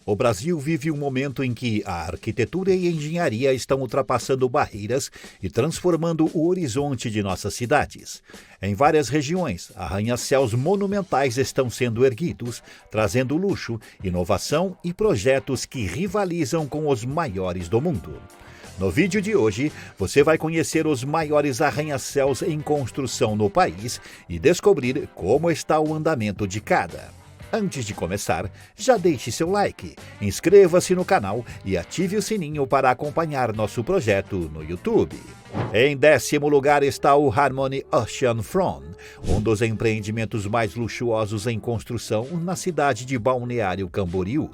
O Brasil vive um momento em que a arquitetura e a engenharia estão ultrapassando barreiras e transformando o horizonte de nossas cidades. Em várias regiões, arranha-céus monumentais estão sendo erguidos, trazendo luxo, inovação e projetos que rivalizam com os maiores do mundo. No vídeo de hoje, você vai conhecer os maiores arranha-céus em construção no país e descobrir como está o andamento de cada. Antes de começar, já deixe seu like, inscreva-se no canal e ative o sininho para acompanhar nosso projeto no YouTube. Em 10º lugar está o Harmony Ocean Front, um dos empreendimentos mais luxuosos em construção na cidade de Balneário Camboriú.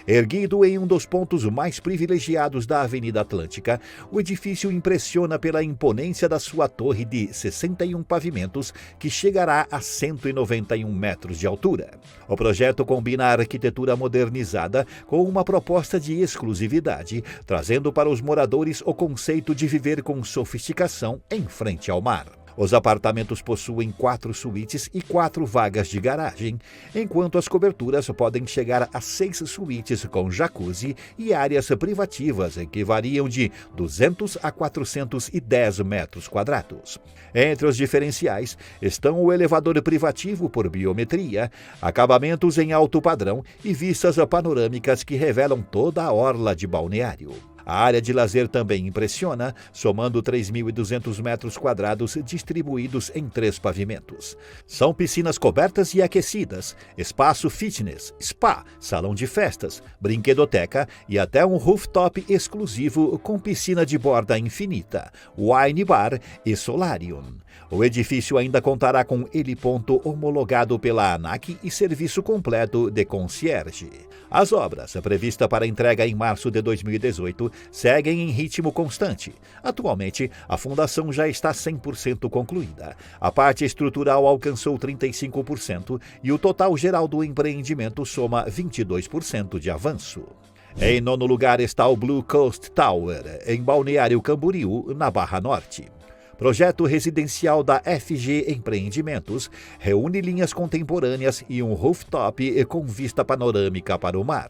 Erguido em um dos pontos mais privilegiados da Avenida Atlântica, o edifício impressiona pela imponência da sua torre de 61 pavimentos, que chegará a 191 metros de altura. O projeto combina a arquitetura modernizada com uma proposta de exclusividade, trazendo para os moradores o conceito de viver com sofisticação em frente ao mar. Os apartamentos possuem 4 suítes e 4 vagas de garagem, enquanto as coberturas podem chegar a 6 suítes com jacuzzi e áreas privativas que variam de 200 a 410 metros quadrados. Entre os diferenciais estão o elevador privativo por biometria, acabamentos em alto padrão e vistas panorâmicas que revelam toda a orla de Balneário. A área de lazer também impressiona, somando 3.200 metros quadrados distribuídos em 3 pavimentos. São piscinas cobertas e aquecidas, espaço fitness, spa, salão de festas, brinquedoteca e até um rooftop exclusivo com piscina de borda infinita, wine bar e solarium. O edifício ainda contará com heliponto homologado pela ANAC e serviço completo de concierge. As obras, previstas para entrega em março de 2018, seguem em ritmo constante. Atualmente, a fundação já está 100% concluída. A parte estrutural alcançou 35% e o total geral do empreendimento soma 22% de avanço. Em 9º lugar está o Blue Coast Tower, em Balneário Camboriú, na Barra Norte. Projeto residencial da FG Empreendimentos, reúne linhas contemporâneas e um rooftop com vista panorâmica para o mar.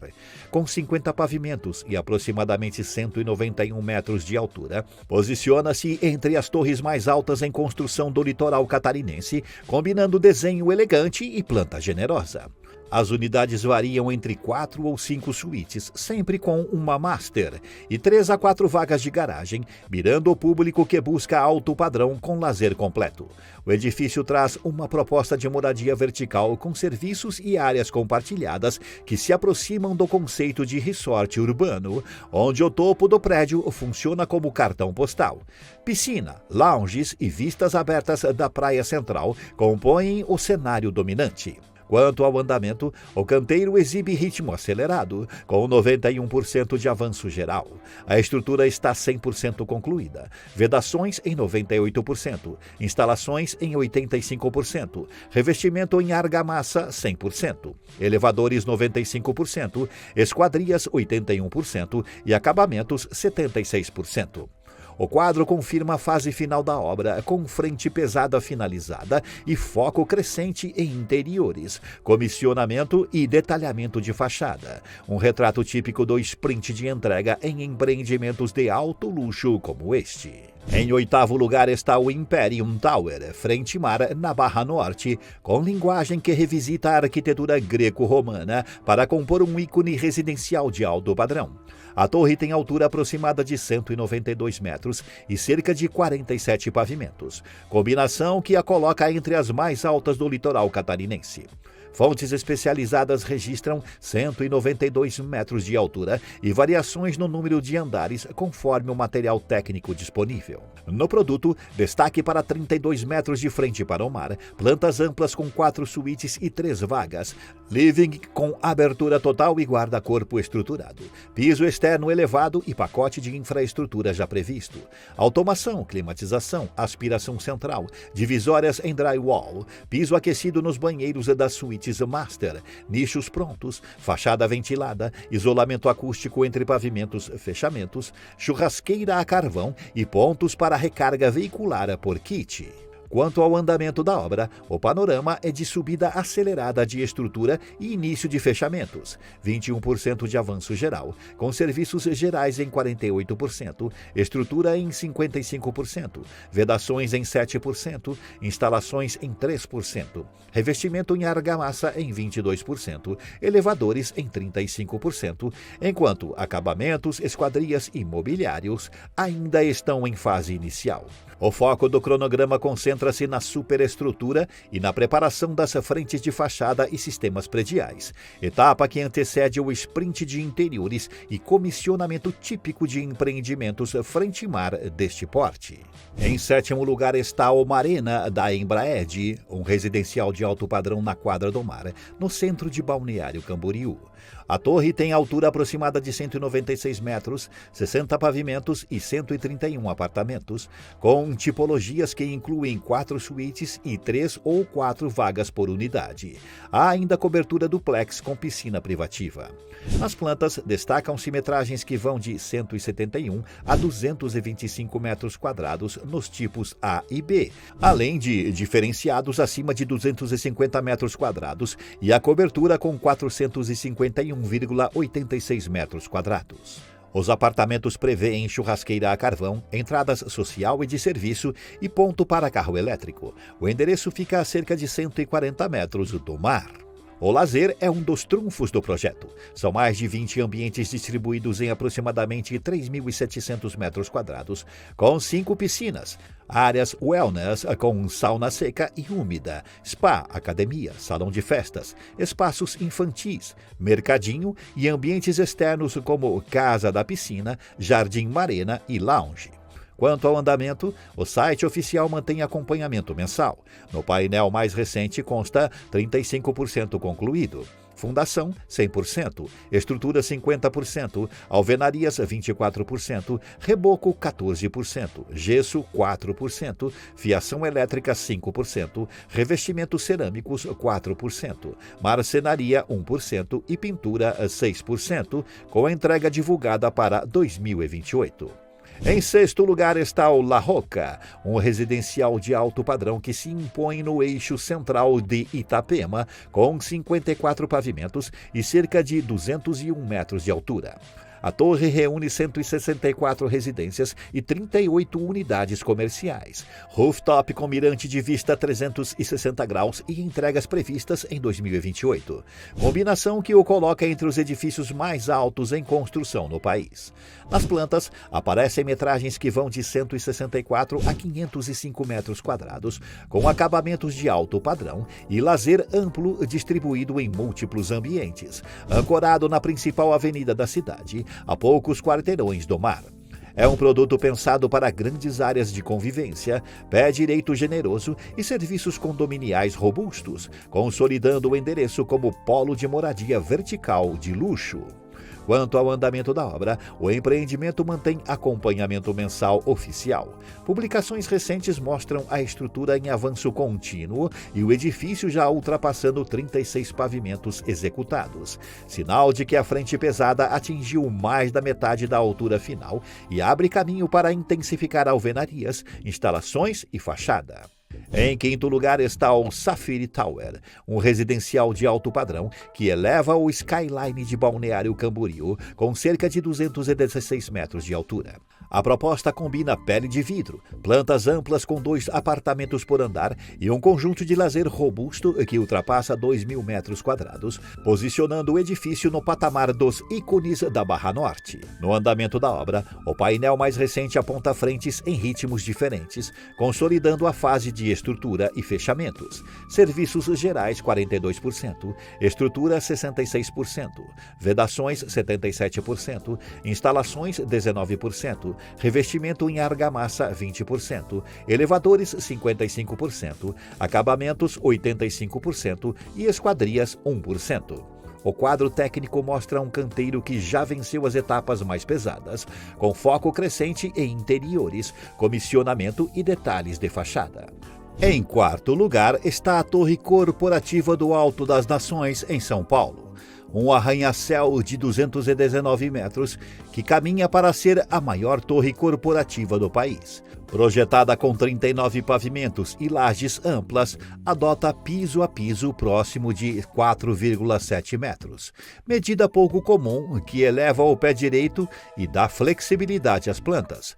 Com 50 pavimentos e aproximadamente 191 metros de altura, posiciona-se entre as torres mais altas em construção do litoral catarinense, combinando desenho elegante e planta generosa. As unidades variam entre 4 ou 5 suítes, sempre com uma master, e 3 a 4 vagas de garagem, mirando o público que busca alto padrão com lazer completo. O edifício traz uma proposta de moradia vertical com serviços e áreas compartilhadas que se aproximam do conceito de resort urbano, onde o topo do prédio funciona como cartão postal. Piscina, lounges e vistas abertas da praia central compõem o cenário dominante. Quanto ao andamento, o canteiro exibe ritmo acelerado, com 91% de avanço geral. A estrutura está 100% concluída, vedações em 98%, instalações em 85%, revestimento em argamassa 100%, elevadores 95%, esquadrias 81% e acabamentos 76%. O quadro confirma a fase final da obra, com frente pesada finalizada e foco crescente em interiores, comissionamento e detalhamento de fachada. Um retrato típico do sprint de entrega em empreendimentos de alto luxo como este. Em 8º lugar está o Imperium Tower, frente-mar na Barra Norte, com linguagem que revisita a arquitetura greco-romana para compor um ícone residencial de alto padrão. A torre tem altura aproximada de 192 metros e cerca de 47 pavimentos, combinação que a coloca entre as mais altas do litoral catarinense. Fontes especializadas registram 192 metros de altura e variações no número de andares conforme o material técnico disponível. No produto, destaque para 32 metros de frente para o mar, plantas amplas com 4 suítes e 3 vagas, living com abertura total e guarda-corpo estruturado, piso externo elevado e pacote de infraestrutura já previsto, automação, climatização, aspiração central, divisórias em drywall, piso aquecido nos banheiros das suítes master, nichos prontos, fachada ventilada, isolamento acústico entre pavimentos, fechamentos, churrasqueira a carvão e pontos para recarga veicular por kit. Quanto ao andamento da obra, o panorama é de subida acelerada de estrutura e início de fechamentos, 21% de avanço geral, com serviços gerais em 48%, estrutura em 55%, vedações em 7%, instalações em 3%, revestimento em argamassa em 22%, elevadores em 35%, enquanto acabamentos, esquadrias e mobiliários ainda estão em fase inicial. O foco do cronograma concentra-se na superestrutura e na preparação das frentes de fachada e sistemas prediais, etapa que antecede o sprint de interiores e comissionamento típico de empreendimentos frente-mar deste porte. Em sétimo lugar está o Marena da Embraed, um residencial de alto padrão na Quadra do Mar, no centro de Balneário Camboriú. A torre tem altura aproximada de 196 metros, 60 pavimentos e 131 apartamentos, com tipologias que incluem 4 suítes e 3 ou 4 vagas por unidade. Há ainda cobertura duplex com piscina privativa. As plantas destacam-se metragens que vão de 171 a 225 metros quadrados nos tipos A e B, além de diferenciados acima de 250 metros quadrados e a cobertura com 451,86 metros quadrados. Os apartamentos prevêem churrasqueira a carvão, entradas social e de serviço e ponto para carro elétrico. O endereço fica a cerca de 140 metros do mar. O lazer é um dos trunfos do projeto. São mais de 20 ambientes distribuídos em aproximadamente 3.700 metros quadrados, com 5 piscinas, áreas wellness com sauna seca e úmida, spa, academia, salão de festas, espaços infantis, mercadinho e ambientes externos como casa da piscina, jardim marina e lounge. Quanto ao andamento, o site oficial mantém acompanhamento mensal. No painel mais recente consta 35% concluído. Fundação, 100%, estrutura 50%, alvenarias 24%, reboco 14%, gesso 4%, fiação elétrica 5%, revestimentos cerâmicos 4%, marcenaria 1% e pintura 6%, com entrega divulgada para 2028. Em sexto lugar está o La Roca, um residencial de alto padrão que se impõe no eixo central de Itapema, com 54 pavimentos e cerca de 201 metros de altura. A torre reúne 164 residências e 38 unidades comerciais. Rooftop com mirante de vista 360 graus e entregas previstas em 2028. Combinação que o coloca entre os edifícios mais altos em construção no país. Nas plantas, aparecem metragens que vão de 164 a 505 metros quadrados, com acabamentos de alto padrão e lazer amplo distribuído em múltiplos ambientes, ancorado na principal avenida da cidade, a poucos quarteirões do mar. É um produto pensado para grandes áreas de convivência, pé direito generoso e serviços condominiais robustos, consolidando o endereço como polo de moradia vertical de luxo. Quanto ao andamento da obra, o empreendimento mantém acompanhamento mensal oficial. Publicações recentes mostram a estrutura em avanço contínuo e o edifício já ultrapassando 36 pavimentos executados. Sinal de que a frente pesada atingiu mais da metade da altura final e abre caminho para intensificar alvenarias, instalações e fachada. Em quinto lugar está o Safiri Tower, um residencial de alto padrão que eleva o skyline de Balneário Camboriú com cerca de 216 metros de altura. A proposta combina pele de vidro, plantas amplas com 2 apartamentos por andar e um conjunto de lazer robusto que ultrapassa 2.000 metros quadrados, posicionando o edifício no patamar dos ícones da Barra Norte. No andamento da obra, o painel mais recente aponta frentes em ritmos diferentes, consolidando a fase de estrutura e fechamentos. Serviços gerais 42%, estrutura 66%, vedações 77%, instalações 19%, revestimento em argamassa 20%, elevadores 55%, acabamentos 85% e esquadrias 1%. O quadro técnico mostra um canteiro que já venceu as etapas mais pesadas, com foco crescente em interiores, comissionamento e detalhes de fachada. Em quarto lugar está a Torre Corporativa do Alto das Nações, em São Paulo. um arranha-céu de 219 metros que caminha para ser a maior torre corporativa do país. Projetada com 39 pavimentos e lajes amplas, adota piso a piso próximo de 4,7 metros, medida pouco comum que eleva o pé direito e dá flexibilidade às plantas.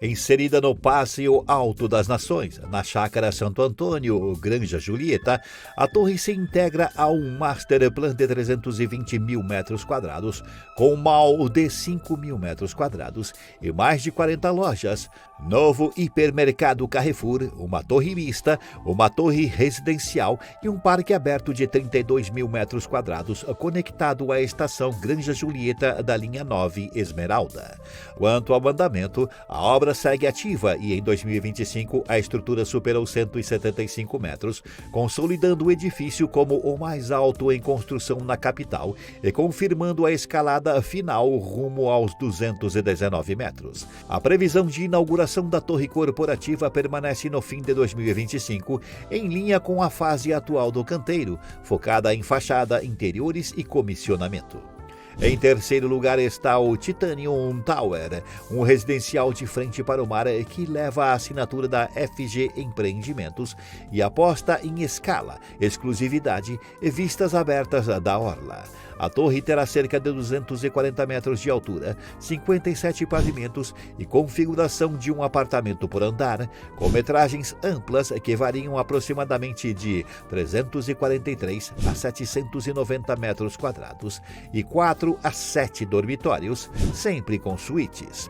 Inserida no Pátio Alto das Nações, na Chácara Santo Antônio, Granja Julieta, a torre se integra a um master plan de 320 mil metros quadrados, com um mall de 5 mil metros quadrados e mais de 40 lojas. Novo hipermercado Carrefour, uma torre mista, uma torre residencial e um parque aberto de 32 mil metros quadrados, conectado à estação Granja Julieta da linha 9 Esmeralda. Quanto ao andamento, a obra segue ativa e em 2025 a estrutura superou 175 metros, consolidando o edifício como o mais alto em construção na capital e confirmando a escalada final rumo aos 219 metros. A previsão de inauguração da torre corporativa permanece no fim de 2025, em linha com a fase atual do canteiro, focada em fachada, interiores e comissionamento. Em terceiro lugar está o Titanium Tower, um residencial de frente para o mar que leva a assinatura da FG Empreendimentos e aposta em escala, exclusividade e vistas abertas da orla. A torre terá cerca de 240 metros de altura, 57 pavimentos e configuração de um apartamento por andar, com metragens amplas que variam aproximadamente de 343 a 790 metros quadrados e 4 a 7 dormitórios, sempre com suítes.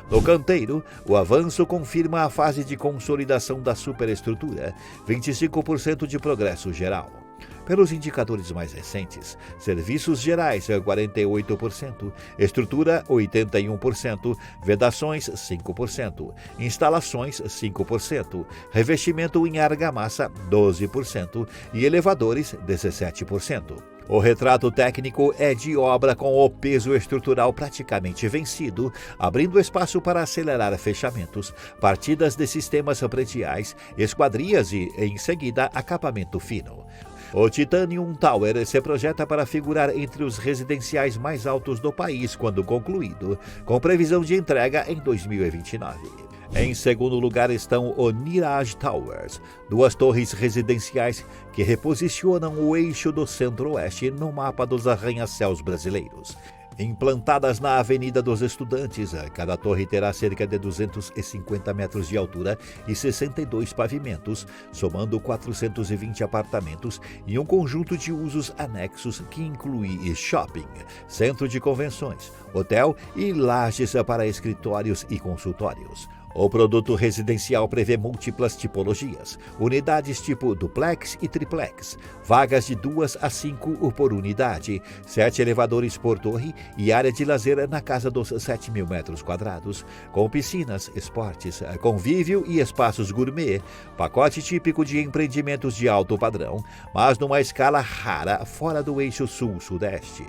No canteiro, o avanço confirma a fase de consolidação da superestrutura, 25% de progresso geral. Pelos indicadores mais recentes, serviços gerais 48%, estrutura 81%, vedações 5%, instalações 5%, revestimento em argamassa 12% e elevadores 17%. O retrato técnico é de obra com o peso estrutural praticamente vencido, abrindo espaço para acelerar fechamentos, partidas de sistemas prediais, esquadrias e, em seguida, acabamento fino. O Titanium Tower se projeta para figurar entre os residenciais mais altos do país quando concluído, com previsão de entrega em 2029. Em segundo lugar estão o Mirage Towers, duas torres residenciais que reposicionam o eixo do Centro-Oeste no mapa dos arranha-céus brasileiros. Implantadas na Avenida dos Estudantes, cada torre terá cerca de 250 metros de altura e 62 pavimentos, somando 420 apartamentos e um conjunto de usos anexos que inclui shopping, centro de convenções, hotel e lajes para escritórios e consultórios. O produto residencial prevê múltiplas tipologias, unidades tipo duplex e triplex, vagas de 2 a 5 por unidade, 7 elevadores por torre e área de lazer na casa dos 7 mil metros quadrados, com piscinas, esportes, convívio e espaços gourmet, pacote típico de empreendimentos de alto padrão, mas numa escala rara fora do eixo sul-sudeste.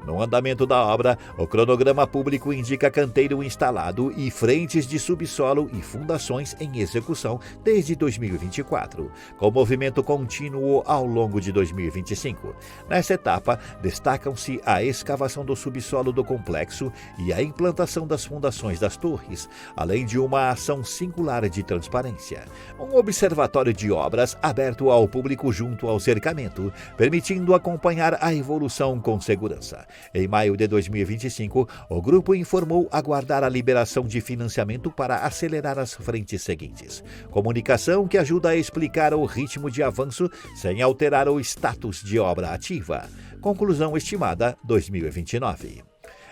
No andamento da obra, o cronograma público indica canteiro instalado e frentes de subsolo e fundações em execução desde 2024, com movimento contínuo ao longo de 2025. Nessa etapa, destacam-se a escavação do subsolo do complexo e a implantação das fundações das torres, além de uma ação singular de transparência. Um observatório de obras aberto ao público junto ao cercamento, permitindo acompanhar a evolução com segurança. Em maio de 2025, o grupo informou aguardar a liberação de financiamento para acelerar as frentes seguintes. Comunicação que ajuda a explicar o ritmo de avanço sem alterar o status de obra ativa. Conclusão estimada 2029.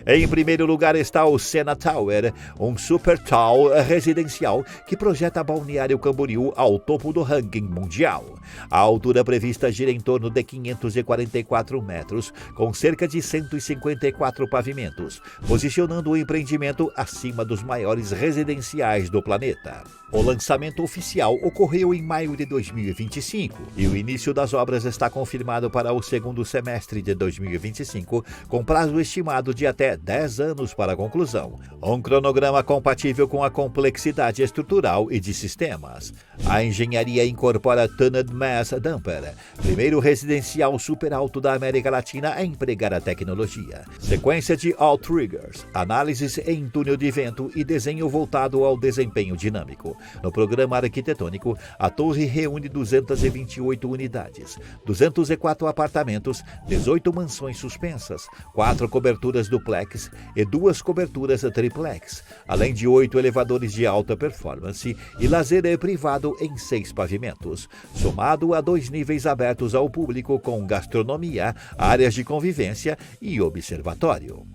Em primeiro lugar está o Sena Tower, um super tall residencial que projeta Balneário Camboriú ao topo do ranking mundial. A altura prevista gira em torno de 544 metros, com cerca de 154 pavimentos, posicionando o empreendimento acima dos maiores residenciais do planeta. O lançamento oficial ocorreu em maio de 2025 e o início das obras está confirmado para o segundo semestre de 2025, com prazo estimado de até 10 anos para a conclusão. Um cronograma compatível com a complexidade estrutural e de sistemas. A engenharia incorpora Tunneled Mass Damper, primeiro residencial super alto da América Latina a empregar a tecnologia. Sequência de Outriggers, análises em túnel de vento e desenho voltado ao desempenho dinâmico. No programa arquitetônico, a torre reúne 228 unidades, 204 apartamentos, 18 mansões suspensas, 4 coberturas duplex e 2 coberturas triplex, além de 8 elevadores de alta performance e lazer privado em 6 pavimentos, somado a 2 níveis abertos ao público com gastronomia, áreas de convivência e observatório.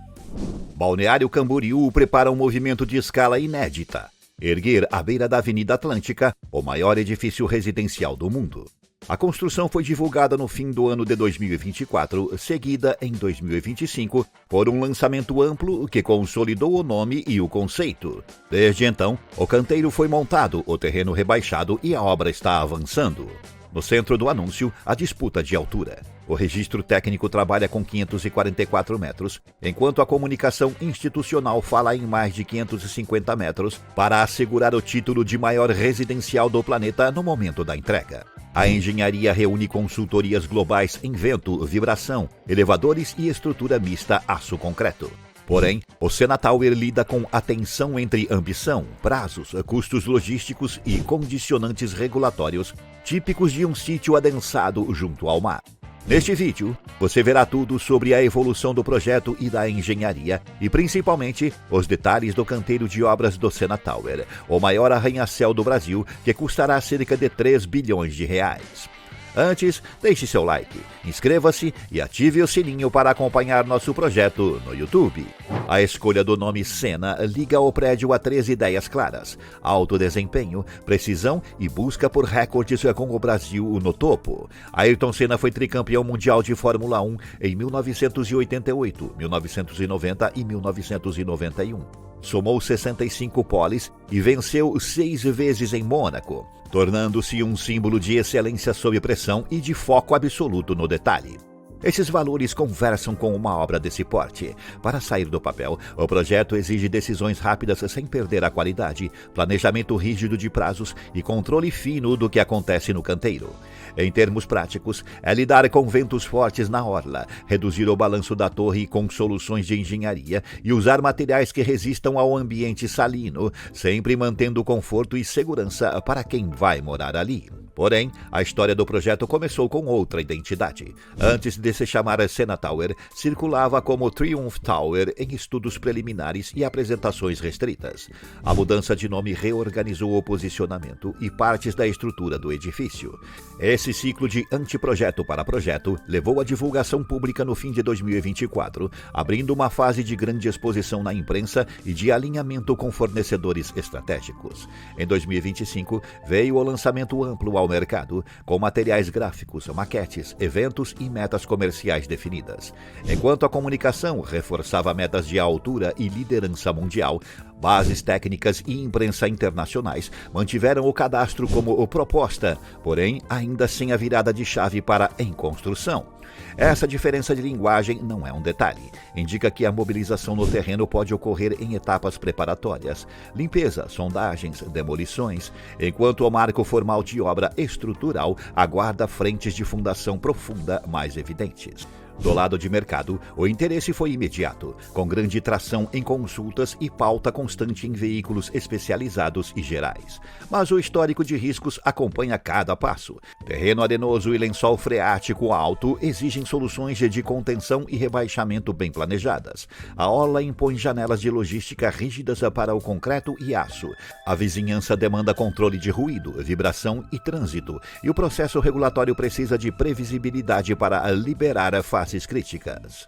Balneário Camboriú prepara um movimento de escala inédita: erguer à beira da Avenida Atlântica o maior edifício residencial do mundo. A construção foi divulgada no fim do ano de 2024, seguida em 2025 por um lançamento amplo que consolidou o nome e o conceito. Desde então, o canteiro foi montado, o terreno rebaixado e a obra está avançando. No centro do anúncio, a disputa de altura. O registro técnico trabalha com 544 metros, enquanto a comunicação institucional fala em mais de 550 metros para assegurar o título de maior residencial do planeta no momento da entrega. A engenharia reúne consultorias globais em vento, vibração, elevadores e estrutura mista aço-concreto. Porém, o Sena Tower lida com a tensão entre ambição, prazos, custos logísticos e condicionantes regulatórios típicos de um sítio adensado junto ao mar. Neste vídeo, você verá tudo sobre a evolução do projeto e da engenharia e, principalmente, os detalhes do canteiro de obras do Sena Tower, o maior arranha-céu do Brasil, que custará cerca de 3 bilhões de reais. Antes, deixe seu like, inscreva-se e ative o sininho para acompanhar nosso projeto no YouTube. A escolha do nome Sena liga o prédio a 3 ideias claras: alto desempenho, precisão e busca por recordes com o Brasil no topo. Ayrton Senna foi tricampeão mundial de Fórmula 1 em 1988, 1990 e 1991. Somou 65 poles e venceu 6 vezes em Mônaco, tornando-se um símbolo de excelência sob pressão e de foco absoluto no detalhe. Esses valores conversam com uma obra desse porte. Para sair do papel, o projeto exige decisões rápidas sem perder a qualidade, planejamento rígido de prazos e controle fino do que acontece no canteiro. Em termos práticos, é lidar com ventos fortes na orla, reduzir o balanço da torre com soluções de engenharia e usar materiais que resistam ao ambiente salino, sempre mantendo conforto e segurança para quem vai morar ali. Porém, a história do projeto começou com outra identidade. Antes de se chamar Sena Tower, circulava como Triumph Tower em estudos preliminares e apresentações restritas. A mudança de nome reorganizou o posicionamento e partes da estrutura do edifício. Esse ciclo de anteprojeto para projeto levou à divulgação pública no fim de 2024, abrindo uma fase de grande exposição na imprensa e de alinhamento com fornecedores estratégicos. Em 2025, veio o lançamento amplo ao mercado, com materiais gráficos, maquetes, eventos e metas comerciais definidas. Enquanto a comunicação reforçava metas de altura e liderança mundial, bases técnicas e imprensa internacionais mantiveram o cadastro como proposta, porém ainda sem a virada de chave para em construção. Essa diferença de linguagem não é um detalhe. Indica que a mobilização no terreno pode ocorrer em etapas preparatórias, limpeza, sondagens, demolições, enquanto o marco formal de obra estrutural aguarda frentes de fundação profunda mais evidentes. Do lado de mercado, o interesse foi imediato, com grande tração em consultas e pauta constante em veículos especializados e gerais. Mas o histórico de riscos acompanha cada passo. Terreno arenoso e lençol freático alto exigem soluções de contenção e rebaixamento bem planejadas. A orla impõe janelas de logística rígidas para o concreto e aço. A vizinhança demanda controle de ruído, vibração e trânsito, e o processo regulatório precisa de previsibilidade para liberar fases críticas.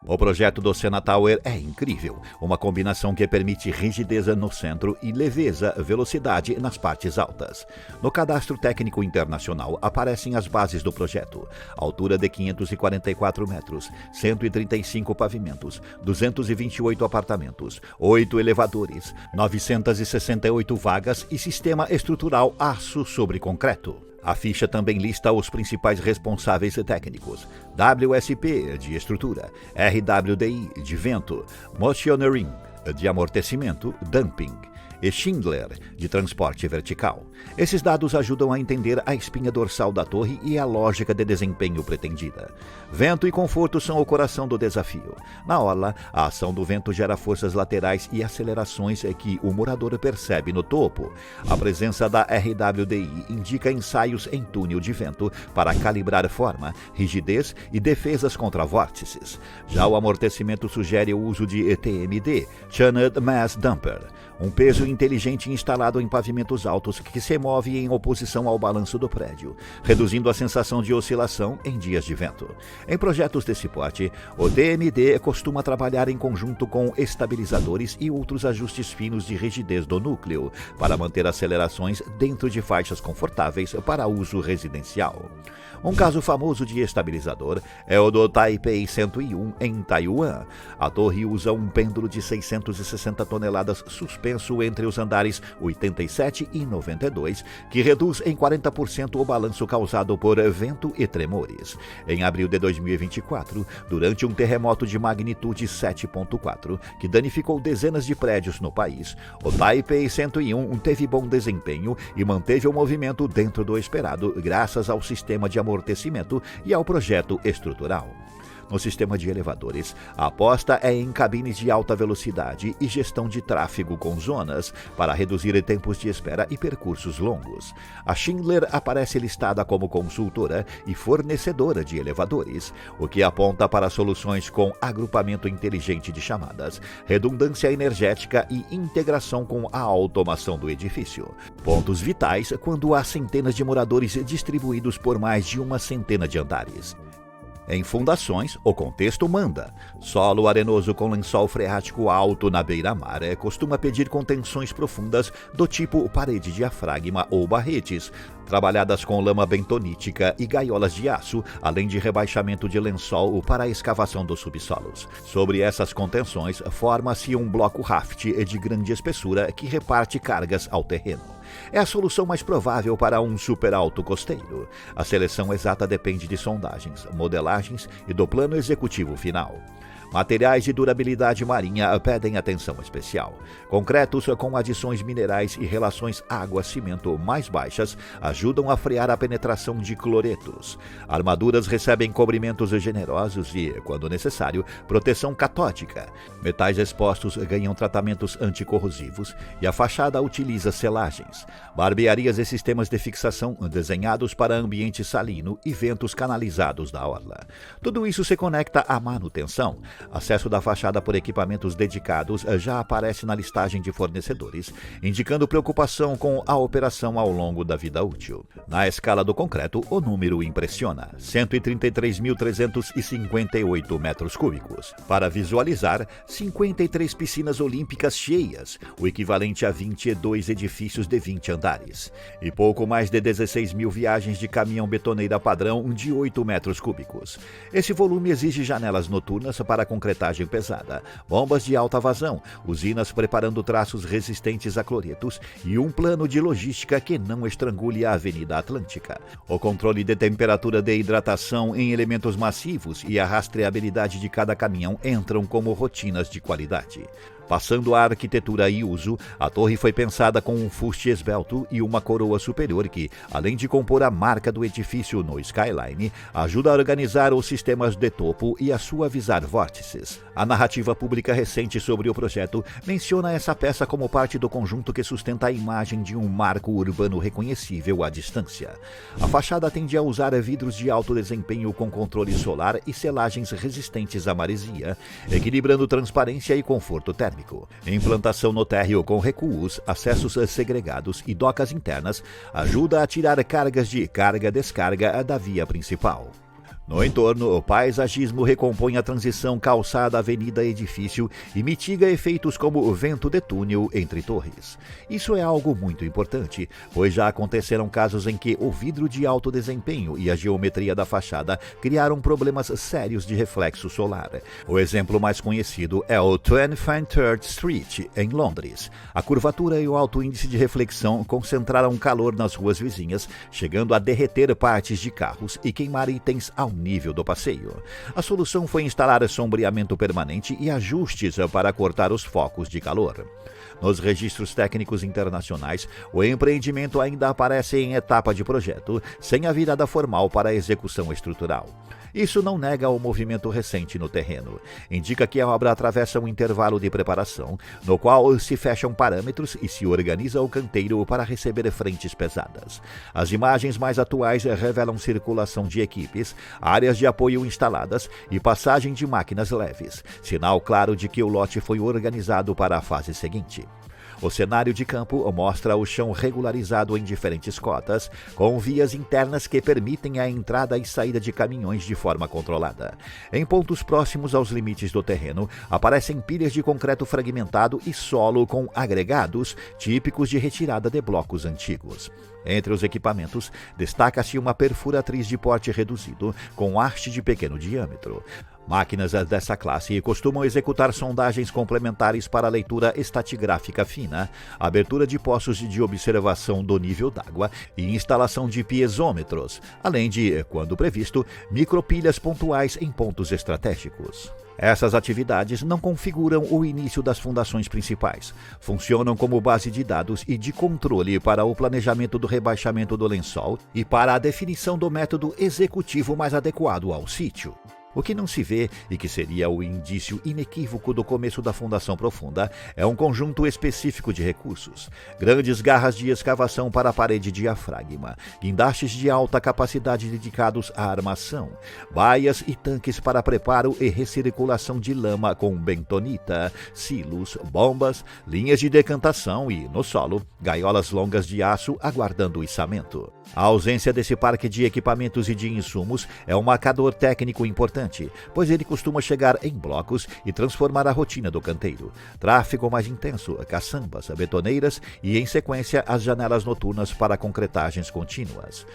O projeto do Sena Tower é incrível, uma combinação que permite rigidez no centro e leveza, velocidade nas partes altas. No cadastro técnico internacional aparecem as bases do projeto: altura de 544 metros, 135 pavimentos, 228 apartamentos, 8 elevadores, 968 vagas e sistema estrutural aço sobre concreto. A ficha também lista os principais responsáveis técnicos: WSP de estrutura, RWDI de vento, Motionering de amortecimento, Dumping e Schindler de transporte vertical. Esses dados ajudam a entender a espinha dorsal da torre e a lógica de desempenho pretendida. Vento e conforto são o coração do desafio. Na orla, a ação do vento gera forças laterais e acelerações que o morador percebe no topo. A presença da RWDI indica ensaios em túnel de vento para calibrar forma, rigidez e defesas contra vórtices. Já o amortecimento sugere o uso de TMD, Channeled Mass Damper, um peso inteligente instalado em pavimentos altos que se move em oposição ao balanço do prédio, reduzindo a sensação de oscilação em dias de vento. Em projetos desse porte, o TMD costuma trabalhar em conjunto com estabilizadores e outros ajustes finos de rigidez do núcleo, para manter acelerações dentro de faixas confortáveis para uso residencial. Um caso famoso de estabilizador é o do Taipei 101 em Taiwan. A torre usa um pêndulo de 660 toneladas suspenso entre os andares 87 e 92, que reduz em 40% o balanço causado por vento e tremores. Em abril de 2024, durante um terremoto de magnitude 7.4, que danificou dezenas de prédios no país, o Taipei 101 teve bom desempenho e manteve o movimento dentro do esperado, graças ao sistema de amortecimento e ao projeto estrutural. No sistema de elevadores, a aposta é em cabines de alta velocidade e gestão de tráfego com zonas, para reduzir tempos de espera e percursos longos. A Schindler aparece listada como consultora e fornecedora de elevadores, o que aponta para soluções com agrupamento inteligente de chamadas, redundância energética e integração com a automação do edifício. Pontos vitais quando há centenas de moradores distribuídos por mais de uma centena de andares. Em fundações, o contexto manda. Solo arenoso com lençol freático alto na beira-mar costuma pedir contenções profundas do tipo parede diafragma ou barretes, trabalhadas com lama bentonítica e gaiolas de aço, além de rebaixamento de lençol para a escavação dos subsolos. Sobre essas contenções, forma-se um bloco raft de grande espessura que reparte cargas ao terreno. É a solução mais provável para um super alto costeiro. A seleção exata depende de sondagens, modelagens e do plano executivo final. Materiais de durabilidade marinha pedem atenção especial. Concretos com adições minerais e relações água-cimento mais baixas ajudam a frear a penetração de cloretos. Armaduras recebem cobrimentos generosos e, quando necessário, proteção catódica. Metais expostos ganham tratamentos anticorrosivos e a fachada utiliza selagens. Barbearias e sistemas de fixação desenhados para ambiente salino e ventos canalizados da orla. Tudo isso se conecta à manutenção. Acesso da fachada por equipamentos dedicados já aparece na listagem de fornecedores, indicando preocupação com a operação ao longo da vida útil. Na escala do concreto, o número impressiona: 133.358 metros cúbicos. Para visualizar, 53 piscinas olímpicas cheias, o equivalente a 22 edifícios de 20 andares. E pouco mais de 16 mil viagens de caminhão betoneira padrão de 8 metros cúbicos. Esse volume exige janelas noturnas para concretagem pesada, bombas de alta vazão, usinas preparando traços resistentes a cloretos e um plano de logística que não estrangule a Avenida Atlântica. O controle de temperatura de hidratação em elementos massivos e a rastreabilidade de cada caminhão entram como rotinas de qualidade. Passando a arquitetura e uso, a torre foi pensada com um fuste esbelto e uma coroa superior que, além de compor a marca do edifício no skyline, ajuda a organizar os sistemas de topo e a suavizar vórtices. A narrativa pública recente sobre o projeto menciona essa peça como parte do conjunto que sustenta a imagem de um marco urbano reconhecível à distância. A fachada tende a usar vidros de alto desempenho com controle solar e selagens resistentes à maresia, equilibrando transparência e conforto térmico. Implantação no térreo com recuos, acessos segregados e docas internas ajuda a tirar cargas de carga-descarga da via principal. No entorno, o paisagismo recompõe a transição calçada-avenida-edifício e mitiga efeitos como o vento de túnel entre torres. Isso é algo muito importante, pois já aconteceram casos em que o vidro de alto desempenho e a geometria da fachada criaram problemas sérios de reflexo solar. O exemplo mais conhecido é o 23rd Street, em Londres. A curvatura e o alto índice de reflexão concentraram calor nas ruas vizinhas, chegando a derreter partes de carros e queimar itens ao nível do passeio. A solução foi instalar sombreamento permanente e ajustes para cortar os focos de calor. Nos registros técnicos internacionais, o empreendimento ainda aparece em etapa de projeto, sem a virada formal para a execução estrutural. Isso não nega o movimento recente no terreno. Indica que a obra atravessa um intervalo de preparação, no qual se fecham parâmetros e se organiza o canteiro para receber frentes pesadas. As imagens mais atuais revelam circulação de equipes, áreas de apoio instaladas e passagem de máquinas leves, sinal claro de que o lote foi organizado para a fase seguinte. O cenário de campo mostra o chão regularizado em diferentes cotas, com vias internas que permitem a entrada e saída de caminhões de forma controlada. Em pontos próximos aos limites do terreno, aparecem pilhas de concreto fragmentado e solo com agregados, típicos de retirada de blocos antigos. Entre os equipamentos, destaca-se uma perfuratriz de porte reduzido, com haste de pequeno diâmetro. Máquinas dessa classe costumam executar sondagens complementares para leitura estatigráfica fina, abertura de poços de observação do nível d'água e instalação de piezômetros, além de, quando previsto, micropilhas pontuais em pontos estratégicos. Essas atividades não configuram o início das fundações principais. Funcionam como base de dados e de controle para o planejamento do rebaixamento do lençol e para a definição do método executivo mais adequado ao sítio. O que não se vê, e que seria o indício inequívoco do começo da fundação profunda, é um conjunto específico de recursos. Grandes garras de escavação para a parede diafragma, guindastes de alta capacidade dedicados à armação, baias e tanques para preparo e recirculação de lama com bentonita, silos, bombas, linhas de decantação e, no solo, gaiolas longas de aço aguardando o içamento. A ausência desse parque de equipamentos e de insumos é um marcador técnico importante, pois ele costuma chegar em blocos e transformar a rotina do canteiro. Tráfego mais intenso, caçambas, betoneiras e, em sequência, as janelas noturnas para concretagens contínuas.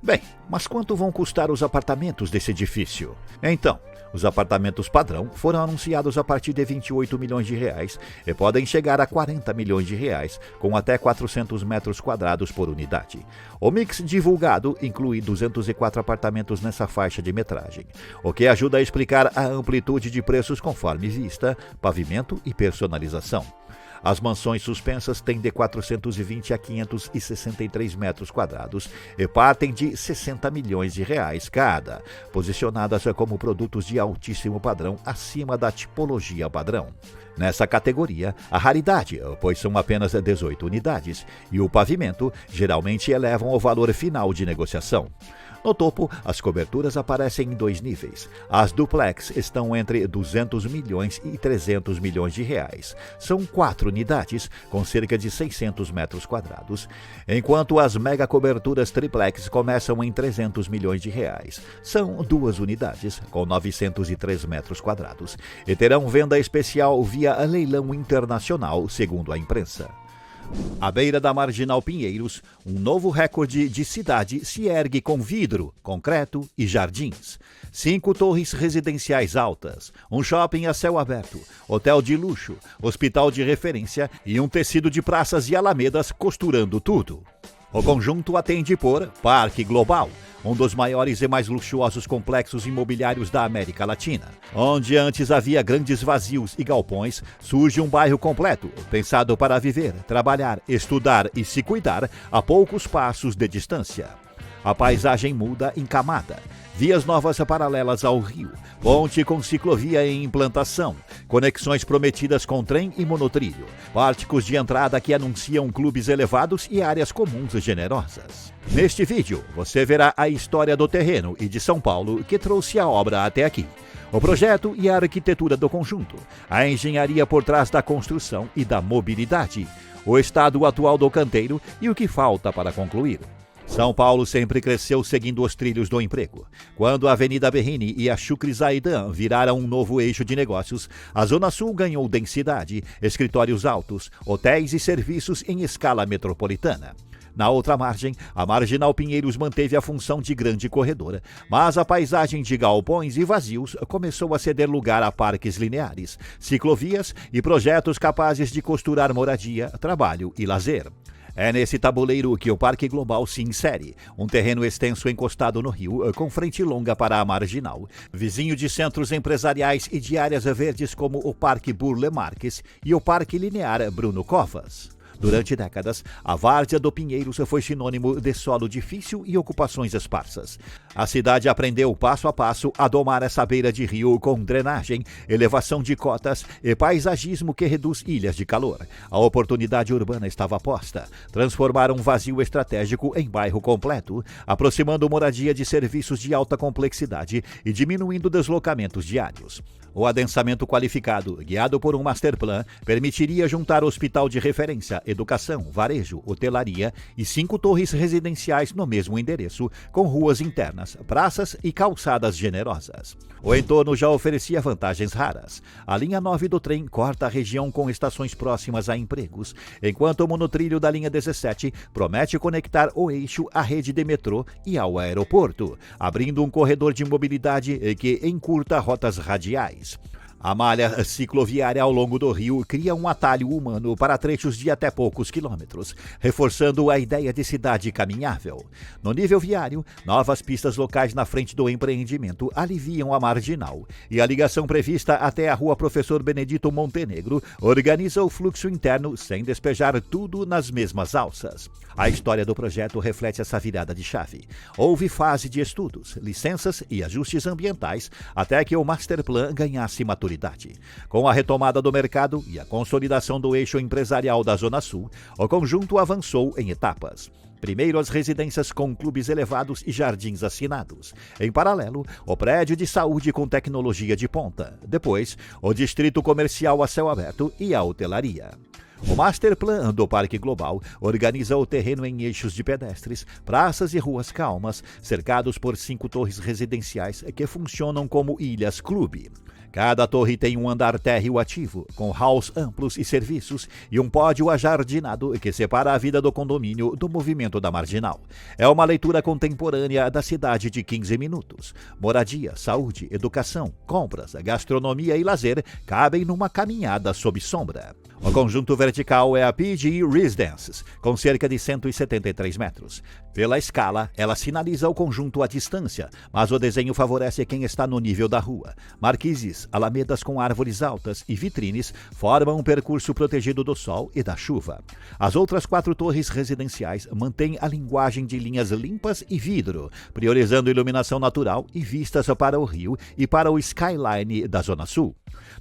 Bem, mas quanto vão custar os apartamentos desse edifício? Então, os apartamentos padrão foram anunciados a partir de R$28 milhões e podem chegar a R$40 milhões, com até 400 metros quadrados por unidade. O mix divulgado inclui 204 apartamentos nessa faixa de metragem, o que ajuda a explicar a amplitude de preços conforme vista, pavimento e personalização. As mansões suspensas têm de 420 a 563 metros quadrados e partem de R$60 milhões cada, posicionadas como produtos de altíssimo padrão acima da tipologia padrão. Nessa categoria, a raridade, pois são apenas 18 unidades, e o pavimento geralmente elevam o valor final de negociação. No topo, as coberturas aparecem em 2 níveis. As duplex estão entre R$200 milhões e R$300 milhões. São 4 unidades, com cerca de 600 metros quadrados, enquanto as mega coberturas triplex começam em R$300 milhões. São 2 unidades, com 903 metros quadrados, e terão venda especial via leilão internacional, segundo a imprensa. À beira da Marginal Pinheiros, um novo recorde de cidade se ergue com vidro, concreto e jardins. 5 torres residenciais altas, um shopping a céu aberto, hotel de luxo, hospital de referência e um tecido de praças e alamedas costurando tudo. O conjunto atende por Parque Global, um dos maiores e mais luxuosos complexos imobiliários da América Latina. Onde antes havia grandes vazios e galpões, surge um bairro completo, pensado para viver, trabalhar, estudar e se cuidar a poucos passos de distância. A paisagem muda em camada. Vias novas paralelas ao rio, ponte com ciclovia em implantação, conexões prometidas com trem e monotrilho, pórticos de entrada que anunciam clubes elevados e áreas comuns generosas. Neste vídeo, você verá a história do terreno e de São Paulo que trouxe a obra até aqui. O projeto e a arquitetura do conjunto, a engenharia por trás da construção e da mobilidade, o estado atual do canteiro e o que falta para concluir. São Paulo sempre cresceu seguindo os trilhos do emprego. Quando a Avenida Berrini e a Chucre Zaidan viraram um novo eixo de negócios, a Zona Sul ganhou densidade, escritórios altos, hotéis e serviços em escala metropolitana. Na outra margem, a Marginal Pinheiros manteve a função de grande corredor, mas a paisagem de galpões e vazios começou a ceder lugar a parques lineares, ciclovias e projetos capazes de costurar moradia, trabalho e lazer. É nesse tabuleiro que o Parque Global se insere, um terreno extenso encostado no rio, com frente longa para a Marginal, vizinho de centros empresariais e de áreas verdes como o Parque Burle Marques e o Parque Linear Bruno Covas. Durante décadas, a várzea do Pinheiros foi sinônimo de solo difícil e ocupações esparsas. A cidade aprendeu passo a passo a domar essa beira de rio com drenagem, elevação de cotas e paisagismo que reduz ilhas de calor. A oportunidade urbana estava posta. Transformar um vazio estratégico em bairro completo, aproximando moradia de serviços de alta complexidade e diminuindo deslocamentos diários. O adensamento qualificado, guiado por um masterplan, permitiria juntar hospital de referência, educação, varejo, hotelaria e 5 torres residenciais no mesmo endereço, com ruas internas, praças e calçadas generosas. O entorno já oferecia vantagens raras. A linha 9 do trem corta a região com estações próximas a empregos, enquanto o monotrilho da linha 17 promete conectar o eixo à rede de metrô e ao aeroporto, abrindo um corredor de mobilidade que encurta rotas radiais. A malha cicloviária ao longo do rio cria um atalho humano para trechos de até poucos quilômetros, reforçando a ideia de cidade caminhável. No nível viário, novas pistas locais na frente do empreendimento aliviam a Marginal, e a ligação prevista até a Rua Professor Benedito Montenegro organiza o fluxo interno sem despejar tudo nas mesmas alças. A história do projeto reflete essa virada de chave. Houve fase de estudos, licenças e ajustes ambientais até que o Masterplan ganhasse maturidade. Com a retomada do mercado e a consolidação do eixo empresarial da Zona Sul, o conjunto avançou em etapas. Primeiro, as residências com clubes elevados e jardins assinados. Em paralelo, o prédio de saúde com tecnologia de ponta. Depois, o distrito comercial a céu aberto e a hotelaria. O Masterplan do Parque Global organiza o terreno em eixos de pedestres, praças e ruas calmas, cercados por 5 torres residenciais que funcionam como ilhas-clube. Cada torre tem um andar térreo ativo, com halls amplos e serviços, e um pódio ajardinado que separa a vida do condomínio do movimento da Marginal. É uma leitura contemporânea da cidade de 15 minutos. Moradia, saúde, educação, compras, gastronomia e lazer cabem numa caminhada sob sombra. O conjunto vertical é a PGE Residences, com cerca de 173 metros. Pela escala, ela sinaliza o conjunto à distância, mas o desenho favorece quem está no nível da rua. Marquises, alamedas com árvores altas e vitrines formam um percurso protegido do sol e da chuva. As outras 4 torres residenciais mantêm a linguagem de linhas limpas e vidro, priorizando iluminação natural e vistas para o rio e para o skyline da Zona Sul.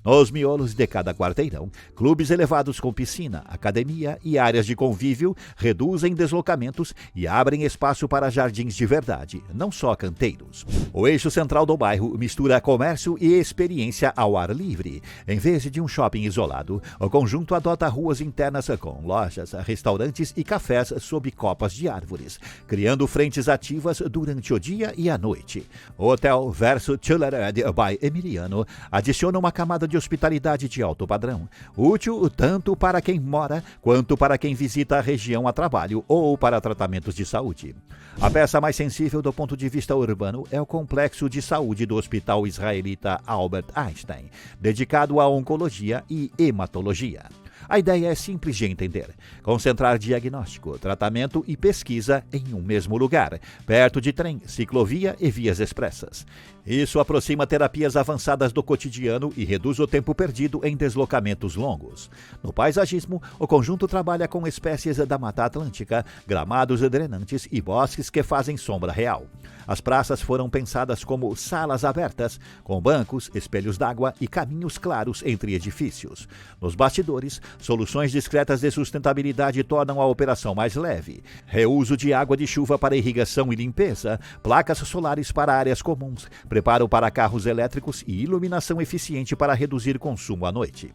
Nos miolos de cada quarteirão, clubes elevados com piscina, academia e áreas de convívio reduzem deslocamentos e abrem espaço para jardins de verdade, não só canteiros. O eixo central do bairro mistura comércio e experiência ao ar livre. Em vez de um shopping isolado, o conjunto adota ruas internas com lojas, restaurantes e cafés sob copas de árvores, criando frentes ativas durante o dia e a noite. O Hotel Verso Tillered by Emiliano adiciona uma camada de hospitalidade de alto padrão, útil tanto para quem mora quanto para quem visita a região a trabalho ou para tratamentos de saúde. A peça mais sensível do ponto de vista urbano é o complexo de saúde do Hospital Israelita Albert Einstein, dedicado à oncologia e hematologia. A ideia é simples de entender: concentrar diagnóstico, tratamento e pesquisa em um mesmo lugar, perto de trem, ciclovia e vias expressas. Isso aproxima terapias avançadas do cotidiano e reduz o tempo perdido em deslocamentos longos. No paisagismo, o conjunto trabalha com espécies da Mata Atlântica, gramados drenantes e bosques que fazem sombra real. As praças foram pensadas como salas abertas, com bancos, espelhos d'água e caminhos claros entre edifícios. Nos bastidores, soluções discretas de sustentabilidade tornam a operação mais leve. Reuso de água de chuva para irrigação e limpeza, placas solares para áreas comuns, preparo para carros elétricos e iluminação eficiente para reduzir consumo à noite.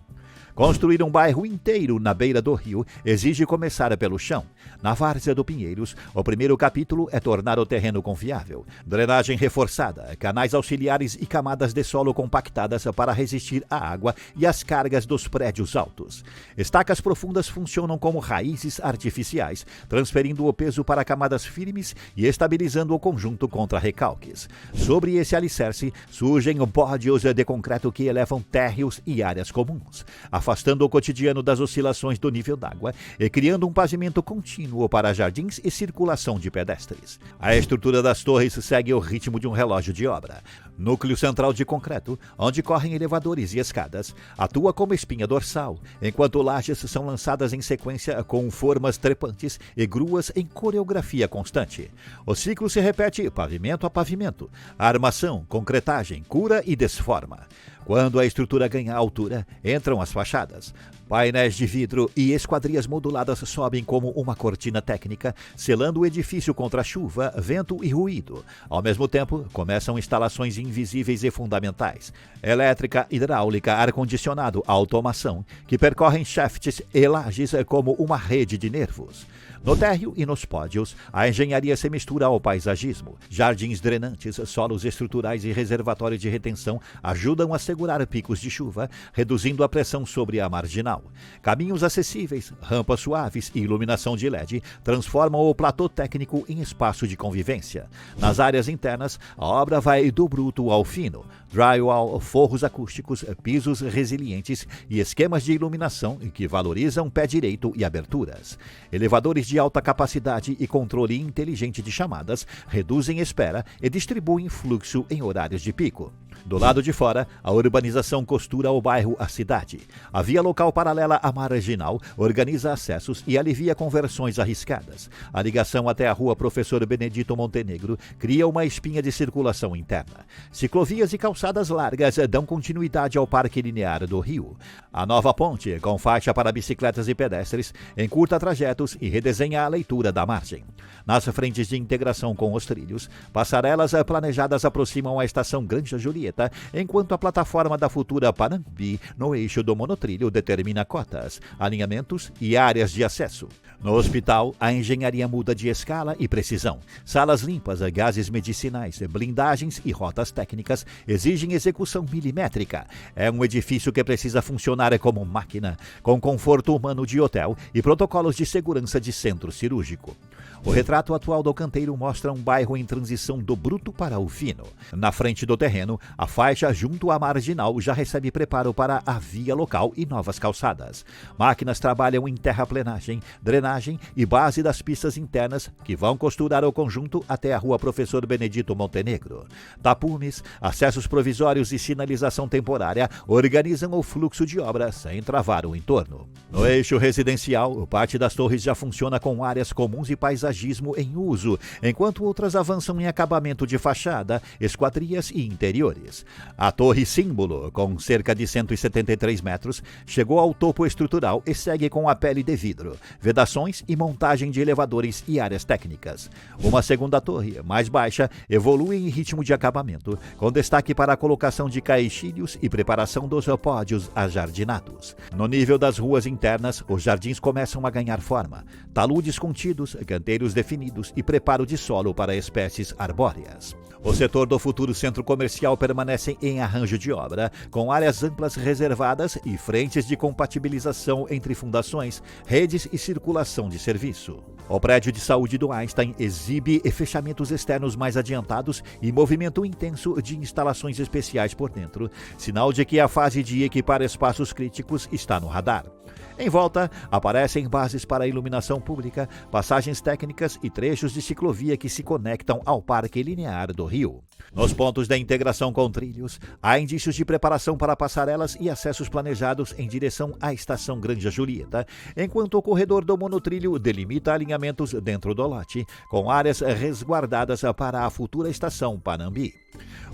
Construir um bairro inteiro na beira do rio exige começar pelo chão. Na várzea do Pinheiros, o primeiro capítulo é tornar o terreno confiável. Drenagem reforçada, canais auxiliares e camadas de solo compactadas para resistir à água e às cargas dos prédios altos. Estacas profundas funcionam como raízes artificiais, transferindo o peso para camadas firmes e estabilizando o conjunto contra recalques. Sobre esse alicerce, surgem pódios de concreto que elevam térreos e áreas comuns, afastando o cotidiano das oscilações do nível d'água e criando um pavimento contínuo para jardins e circulação de pedestres. A estrutura das torres segue o ritmo de um relógio de obra. Núcleo central de concreto, onde correm elevadores e escadas, atua como espinha dorsal, enquanto lajes são lançadas em sequência com formas trepantes e gruas em coreografia constante. O ciclo se repete pavimento a pavimento, armação, concretagem, cura e desforma. Quando a estrutura ganha altura, entram as fachadas. Painéis de vidro e esquadrias moduladas sobem como uma cortina técnica, selando o edifício contra chuva, vento e ruído. Ao mesmo tempo, começam instalações invisíveis e fundamentais. Elétrica, hidráulica, ar-condicionado, automação, que percorrem shafts e lajes como uma rede de nervos. No térreo e nos pódios, a engenharia se mistura ao paisagismo. Jardins drenantes, solos estruturais e reservatórios de retenção ajudam a segurar picos de chuva, reduzindo a pressão sobre a marginal. Caminhos acessíveis, rampas suaves e iluminação de LED transformam o platô técnico em espaço de convivência. Nas áreas internas, a obra vai do bruto ao fino. Drywall, forros acústicos, pisos resilientes e esquemas de iluminação que valorizam pé direito e aberturas. Elevadores de alta capacidade e controle inteligente de chamadas reduzem espera e distribuem fluxo em horários de pico. Do lado de fora, a urbanização costura o bairro à cidade. A via local paralela à marginal organiza acessos e alivia conversões arriscadas. A ligação até a rua Professor Benedito Montenegro cria uma espinha de circulação interna. Ciclovias e calçadas largas dão continuidade ao parque linear do Rio. A nova ponte, com faixa para bicicletas e pedestres, encurta trajetos e redesenha a leitura da margem. Nas frentes de integração com os trilhos, passarelas planejadas aproximam a estação Granja Julieta, enquanto a plataforma da futura Panambi, no eixo do monotrilho, determina cotas, alinhamentos e áreas de acesso. No hospital, a engenharia muda de escala e precisão. Salas limpas, gases medicinais, blindagens e rotas técnicas exigem execução milimétrica. É um edifício que precisa funcionar como máquina, com conforto humano de hotel e protocolos de segurança de centro cirúrgico. O retrato atual do canteiro mostra um bairro em transição do bruto para o fino. Na frente do terreno, a faixa junto à marginal já recebe preparo para a via local e novas calçadas. Máquinas trabalham em terraplenagem, drenagem e base das pistas internas que vão costurar o conjunto até a rua Professor Benedito Montenegro. Tapumes, acessos provisórios e sinalização temporária organizam o fluxo de obra sem travar o entorno. No eixo residencial, parte das torres já funciona com áreas comuns e paisagismo em uso, enquanto outras avançam em acabamento de fachada, esquadrias e interiores. A torre símbolo, com cerca de 173 metros, chegou ao topo estrutural e segue com a pele de vidro, vedações e montagem de elevadores e áreas técnicas. Uma segunda torre, mais baixa, evolui em ritmo de acabamento, com destaque para a colocação de caixilhos e preparação dos pódios ajardinados. No nível das ruas internas, os jardins começam a ganhar forma. Taludes contidos, canteiros definidos e preparo de solo para espécies arbóreas. O setor do futuro centro comercial permanece em arranjo de obra, com áreas amplas reservadas e frentes de compatibilização entre fundações, redes e circulação de serviço. O prédio de saúde do Einstein exibe fechamentos externos mais adiantados e movimento intenso de instalações especiais por dentro, sinal de que a fase de equipar espaços críticos está no radar. Em volta, aparecem bases para iluminação pública, passagens técnicas e trechos de ciclovia que se conectam ao Parque Linear do Rio. Nos pontos da integração com trilhos, há indícios de preparação para passarelas e acessos planejados em direção à estação Granja Julieta, enquanto o corredor do monotrilho delimita alinhamentos dentro do lote, com áreas resguardadas para a futura estação Panambi.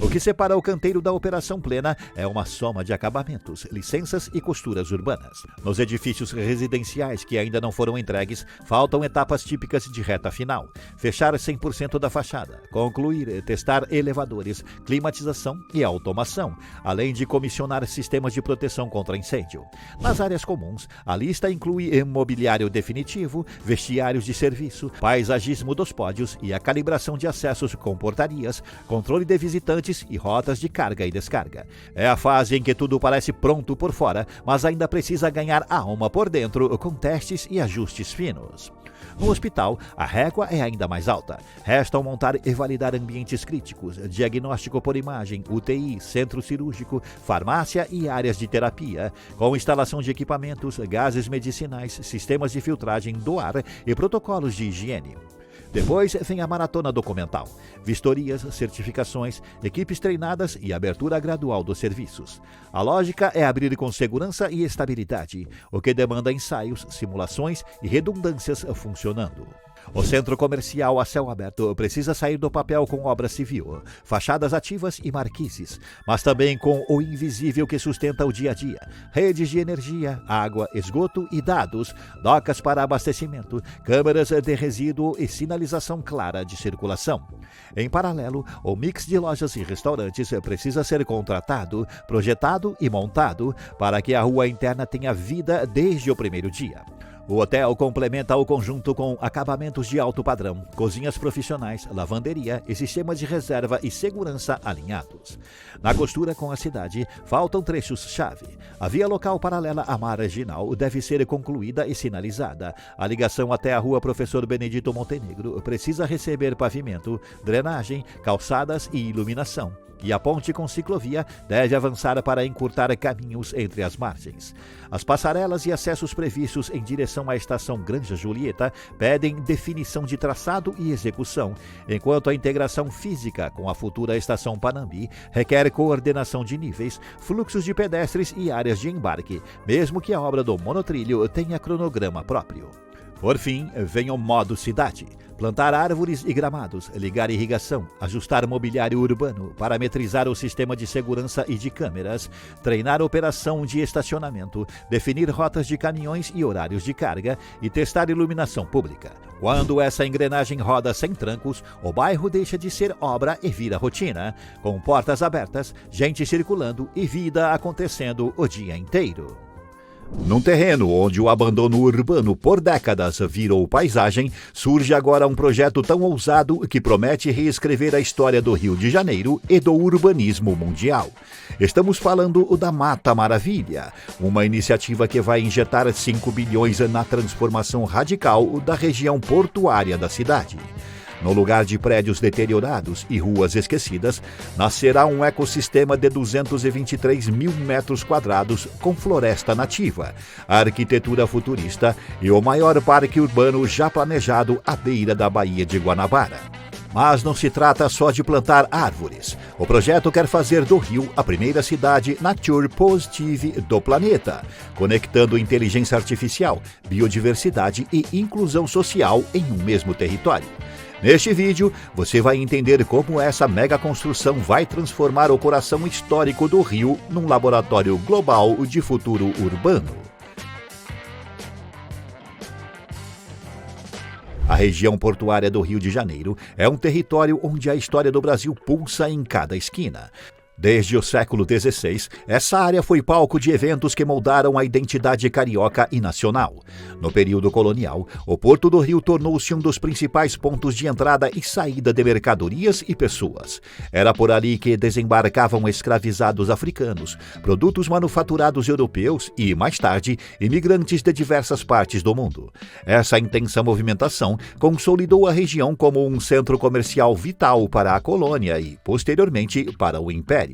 O que separa o canteiro da operação plena é uma soma de acabamentos, licenças e costuras urbanas. Nos edifícios residenciais que ainda não foram entregues, faltam etapas típicas de reta final. Fechar 100% da fachada, concluir, testar elevadores, climatização e automação, além de comissionar sistemas de proteção contra incêndio. Nas áreas comuns, a lista inclui mobiliário definitivo, vestiários de serviço, paisagismo dos pódios e a calibração de acessos com portarias, controle de visitantes e rotas de carga e descarga. É a fase em que tudo parece pronto por fora, mas ainda precisa ganhar alma por dentro com testes e ajustes finos. No hospital, a régua é ainda mais alta. Restam montar e validar ambientes críticos, diagnóstico por imagem, UTI, centro cirúrgico, farmácia e áreas de terapia, com instalação de equipamentos, gases medicinais, sistemas de filtragem do ar e protocolos de higiene. Depois vem a maratona documental, vistorias, certificações, equipes treinadas e abertura gradual dos serviços. A lógica é abrir com segurança e estabilidade, o que demanda ensaios, simulações e redundâncias funcionando. O centro comercial a céu aberto precisa sair do papel com obra civil, fachadas ativas e marquises, mas também com o invisível que sustenta o dia a dia: redes de energia, água, esgoto e dados, docas para abastecimento, câmeras de resíduo e sinalização clara de circulação. Em paralelo, o mix de lojas e restaurantes precisa ser contratado, projetado e montado para que a rua interna tenha vida desde o primeiro dia. O hotel complementa o conjunto com acabamentos de alto padrão, cozinhas profissionais, lavanderia e sistemas de reserva e segurança alinhados. Na costura com a cidade, faltam trechos-chave. A via local paralela à marginal deve ser concluída e sinalizada. A ligação até a rua Professor Benedito Montenegro precisa receber pavimento, drenagem, calçadas e iluminação. E a ponte com ciclovia deve avançar para encurtar caminhos entre as margens. As passarelas e acessos previstos em direção à estação Granja Julieta pedem definição de traçado e execução, enquanto a integração física com a futura estação Panambi requer coordenação de níveis, fluxos de pedestres e áreas de embarque, mesmo que a obra do monotrilho tenha cronograma próprio. Por fim, vem o modo cidade. Plantar árvores e gramados, ligar irrigação, ajustar mobiliário urbano, parametrizar o sistema de segurança e de câmeras, treinar operação de estacionamento, definir rotas de caminhões e horários de carga e testar iluminação pública. Quando essa engrenagem roda sem trancos, o bairro deixa de ser obra e vira rotina, com portas abertas, gente circulando e vida acontecendo o dia inteiro. Num terreno onde o abandono urbano por décadas virou paisagem, surge agora um projeto tão ousado que promete reescrever a história do Rio de Janeiro e do urbanismo mundial. Estamos falando da Mata Maravilha, uma iniciativa que vai injetar 5 bilhões na transformação radical da região portuária da cidade. No lugar de prédios deteriorados e ruas esquecidas, nascerá um ecossistema de 223 mil metros quadrados com floresta nativa, arquitetura futurista e o maior parque urbano já planejado à beira da Baía de Guanabara. Mas não se trata só de plantar árvores. O projeto quer fazer do Rio a primeira cidade Nature Positive do planeta, conectando inteligência artificial, biodiversidade e inclusão social em um mesmo território. Neste vídeo, você vai entender como essa mega construção vai transformar o coração histórico do Rio num laboratório global de futuro urbano. A região portuária do Rio de Janeiro é um território onde a história do Brasil pulsa em cada esquina. Desde o século XVI, essa área foi palco de eventos que moldaram a identidade carioca e nacional. No período colonial, o Porto do Rio tornou-se um dos principais pontos de entrada e saída de mercadorias e pessoas. Era por ali que desembarcavam escravizados africanos, produtos manufaturados europeus e, mais tarde, imigrantes de diversas partes do mundo. Essa intensa movimentação consolidou a região como um centro comercial vital para a colônia e, posteriormente, para o Império.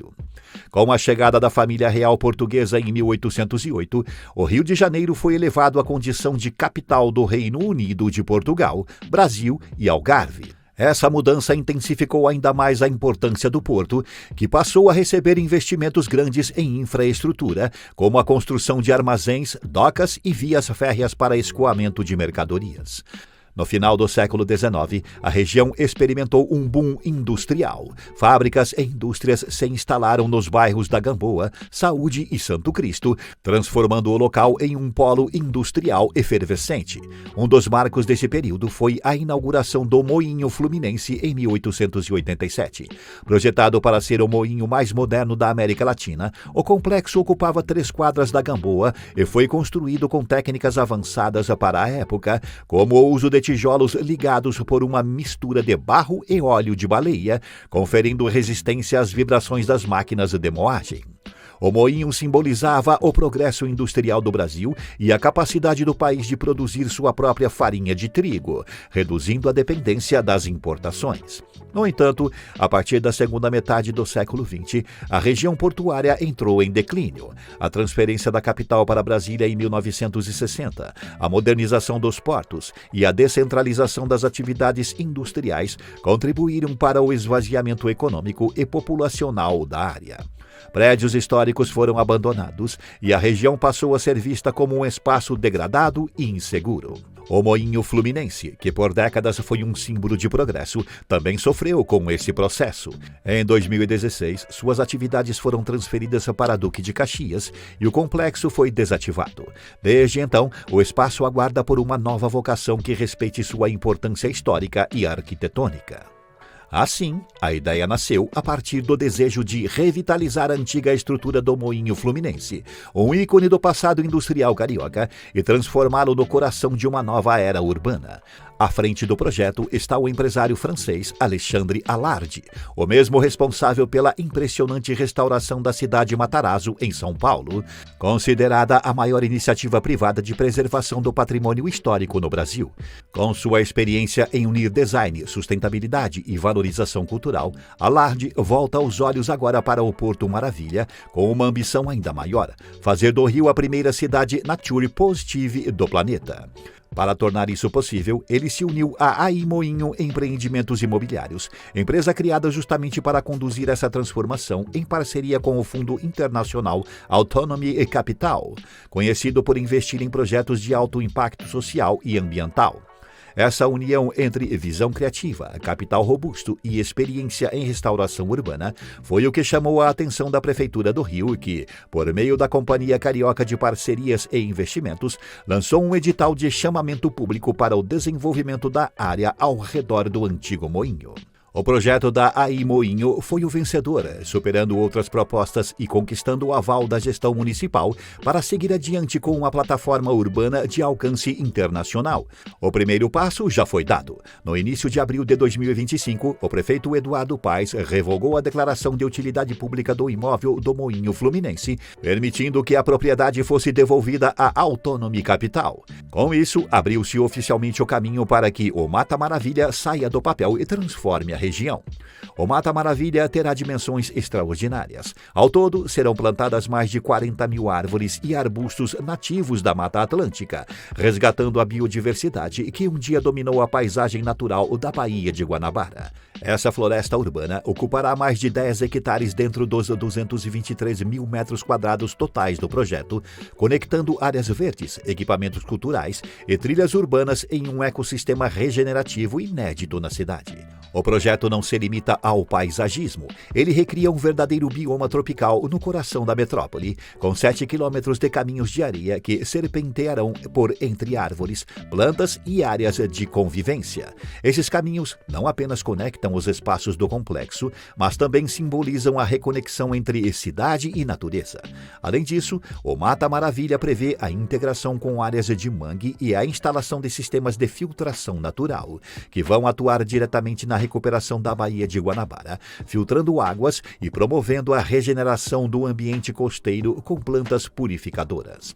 Com a chegada da família real portuguesa em 1808, o Rio de Janeiro foi elevado à condição de capital do Reino Unido de Portugal, Brasil e Algarve. Essa mudança intensificou ainda mais a importância do porto, que passou a receber investimentos grandes em infraestrutura, como a construção de armazéns, docas e vias férreas para escoamento de mercadorias. No final do século XIX, a região experimentou um boom industrial. Fábricas e indústrias se instalaram nos bairros da Gamboa, Saúde e Santo Cristo, transformando o local em um polo industrial efervescente. Um dos marcos desse período foi a inauguração do Moinho Fluminense em 1887. Projetado para ser o moinho mais moderno da América Latina, o complexo ocupava 3 quadras da Gamboa e foi construído com técnicas avançadas para a época, como o uso de tijolos ligados por uma mistura de barro e óleo de baleia, conferindo resistência às vibrações das máquinas de moagem. O moinho simbolizava o progresso industrial do Brasil e a capacidade do país de produzir sua própria farinha de trigo, reduzindo a dependência das importações. No entanto, a partir da segunda metade do século XX, a região portuária entrou em declínio. A transferência da capital para Brasília em 1960, a modernização dos portos e a descentralização das atividades industriais contribuíram para o esvaziamento econômico e populacional da área. Prédios históricos foram abandonados e a região passou a ser vista como um espaço degradado e inseguro. O Moinho Fluminense, que por décadas foi um símbolo de progresso, também sofreu com esse processo. Em 2016, suas atividades foram transferidas para Duque de Caxias e o complexo foi desativado. Desde então, o espaço aguarda por uma nova vocação que respeite sua importância histórica e arquitetônica. Assim, a ideia nasceu a partir do desejo de revitalizar a antiga estrutura do Moinho Fluminense, um ícone do passado industrial carioca, e transformá-lo no coração de uma nova era urbana. À frente do projeto está o empresário francês Alexandre Alarde, o mesmo responsável pela impressionante restauração da cidade Matarazzo, em São Paulo, considerada a maior iniciativa privada de preservação do patrimônio histórico no Brasil. Com sua experiência em unir design, sustentabilidade e valorização cultural, Alarde volta os olhos agora para o Porto Maravilha, com uma ambição ainda maior: fazer do Rio a primeira cidade Nature Positive do planeta. Para tornar isso possível, ele se uniu à AI Moinho Empreendimentos Imobiliários, empresa criada justamente para conduzir essa transformação em parceria com o Fundo Internacional Autonomy Capital, conhecido por investir em projetos de alto impacto social e ambiental. Essa união entre visão criativa, capital robusto e experiência em restauração urbana foi o que chamou a atenção da Prefeitura do Rio, que, por meio da Companhia Carioca de Parcerias e Investimentos, lançou um edital de chamamento público para o desenvolvimento da área ao redor do antigo moinho. O projeto da AI Moinho foi o vencedor, superando outras propostas e conquistando o aval da gestão municipal para seguir adiante com uma plataforma urbana de alcance internacional. O primeiro passo já foi dado. No início de abril de 2025, o prefeito Eduardo Paes revogou a declaração de utilidade pública do imóvel do Moinho Fluminense, permitindo que a propriedade fosse devolvida à Autonomy Capital. Com isso, abriu-se oficialmente o caminho para que o Mata Maravilha saia do papel e transforme a região. O Mata Maravilha terá dimensões extraordinárias. Ao todo, serão plantadas mais de 40 mil árvores e arbustos nativos da Mata Atlântica, resgatando a biodiversidade que um dia dominou a paisagem natural da Baía de Guanabara. Essa floresta urbana ocupará mais de 10 hectares dentro dos 223 mil metros quadrados totais do projeto, conectando áreas verdes, equipamentos culturais e trilhas urbanas em um ecossistema regenerativo inédito na cidade. O projeto não se limita ao paisagismo. Ele recria um verdadeiro bioma tropical no coração da metrópole, com 7 quilômetros de caminhos de areia que serpentearão por entre árvores, plantas e áreas de convivência. Esses caminhos não apenas conectam os espaços do complexo, mas também simbolizam a reconexão entre cidade e natureza. Além disso, o Mata Maravilha prevê a integração com áreas de mangue e a instalação de sistemas de filtração natural, que vão atuar diretamente na recuperação da Baía de Guanabara, filtrando águas e promovendo a regeneração do ambiente costeiro com plantas purificadoras.